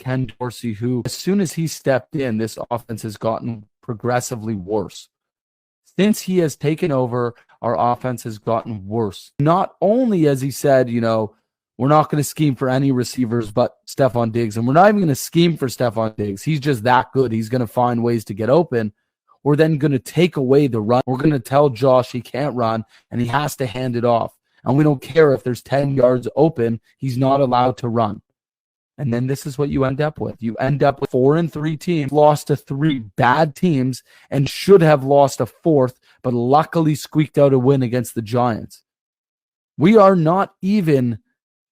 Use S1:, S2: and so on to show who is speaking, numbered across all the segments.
S1: Ken Dorsey, who, as soon as he stepped in, this offense has gotten progressively worse. Since he has taken over, our offense has gotten worse. Not only has he said, we're not going to scheme for any receivers but Stephon Diggs, and we're not even going to scheme for Stephon Diggs. He's just that good. He's going to find ways to get open. We're then going to take away the run. We're going to tell Josh he can't run, and he has to hand it off. And we don't care if there's 10 yards open. He's not allowed to run. And then this is what you end up with. You end up with 4-3 teams, lost to 3 bad teams, and should have lost a 4th, but luckily squeaked out a win against the Giants. We are not even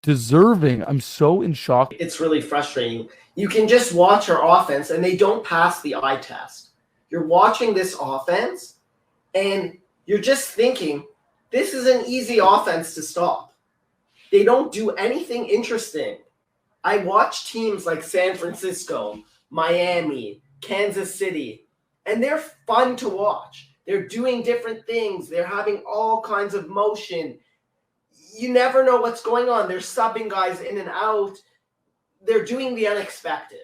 S1: deserving. I'm so in shock.
S2: It's really frustrating. You can just watch our offense, and they don't pass the eye test. You're watching this offense, and you're just thinking, this is an easy offense to stop. They don't do anything interesting. I watch teams like San Francisco, Miami, Kansas City, and they're fun to watch. They're doing different things. They're having all kinds of motion. You never know what's going on. They're subbing guys in and out. They're doing the unexpected.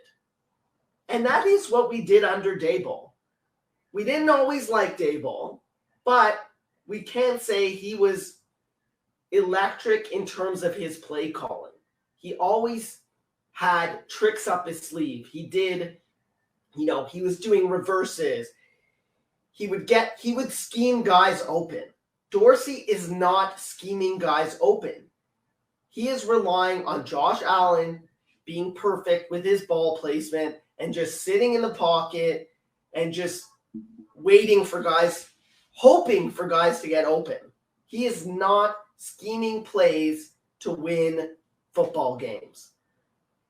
S2: And that is what we did under Daboll. We didn't always like Daboll, but we can't say he was electric in terms of his play calling. He always had tricks up his sleeve. He did, he was doing reverses. He would scheme guys open. Dorsey is not scheming guys open. He is relying on Josh Allen being perfect with his ball placement and just sitting in the pocket and just waiting for guys, hoping for guys to get open. He is not scheming plays to win football games.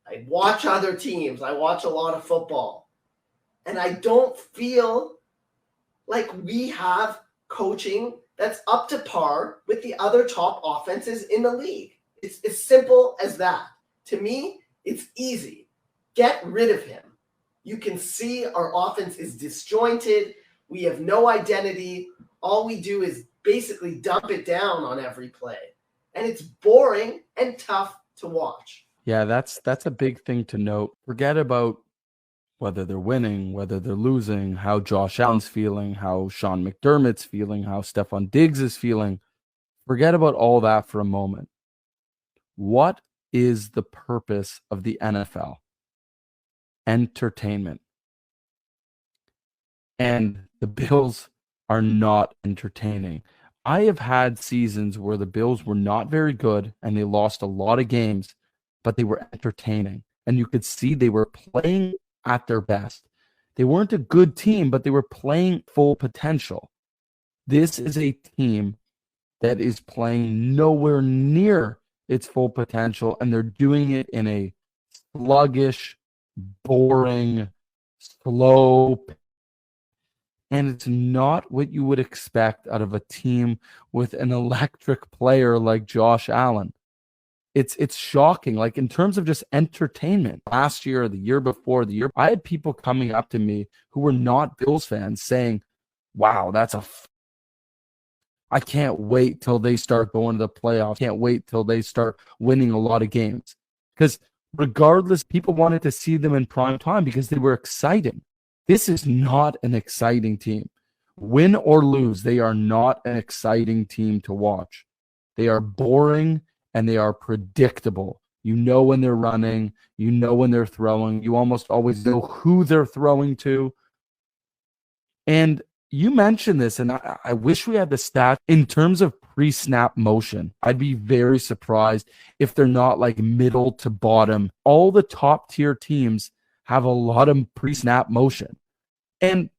S2: I watch other teams. I watch a lot of football. And I don't feel like we have coaching that's up to par with the other top offenses in the league. It's as simple as that. To me, it's easy. Get rid of him. You can see our offense is disjointed. We have no identity. All we do is basically dump it down on every play. And it's boring and tough to watch.
S1: Yeah, that's a big thing to note. Forget about whether they're winning, whether they're losing, how Josh Allen's feeling, how Sean McDermott's feeling, how Stephon Diggs is feeling. Forget about all that for a moment. What is the purpose of the NFL? Entertainment. And the Bills are not entertaining. I have had seasons where the Bills were not very good and they lost a lot of games, but they were entertaining. And you could see they were playing at their best. They weren't a good team, but they were playing full potential. This is a team that is playing nowhere near its full potential, and they're doing it in a sluggish, boring, slow, and it's not what you would expect out of a team with an electric player like Josh Allen. It's shocking. Like, in terms of just entertainment, last year, the year before, I had people coming up to me who were not Bills fans saying, wow, I can't wait till they start going to the playoffs. Can't wait till they start winning a lot of games. Because regardless, people wanted to see them in prime time because they were exciting. This is not an exciting team. Win or lose, they are not an exciting team to watch. They are boring and they are predictable. You know when they're running. You know when they're throwing. You almost always know who they're throwing to. And you mentioned this, and I wish we had the stat in terms of pre-snap motion. I'd be very surprised if they're not like middle to bottom. All the top tier teams have a lot of pre-snap motion. And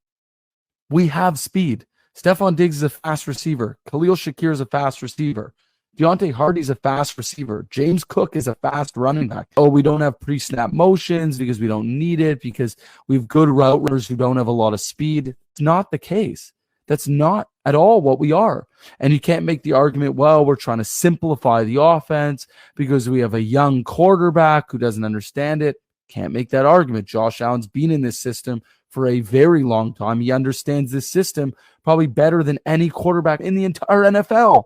S1: we have speed. Stephon Diggs is a fast receiver. Khalil Shakir is a fast receiver. Deontay Hardy's a fast receiver. James Cook is a fast running back. Oh, we don't have pre-snap motions because we don't need it, because we have good route runners who don't have a lot of speed. It's not the case. That's not at all what we are. And you can't make the argument, well, we're trying to simplify the offense because we have a young quarterback who doesn't understand it. Can't make that argument. Josh Allen's been in this system for a very long time. He understands this system probably better than any quarterback in the entire NFL.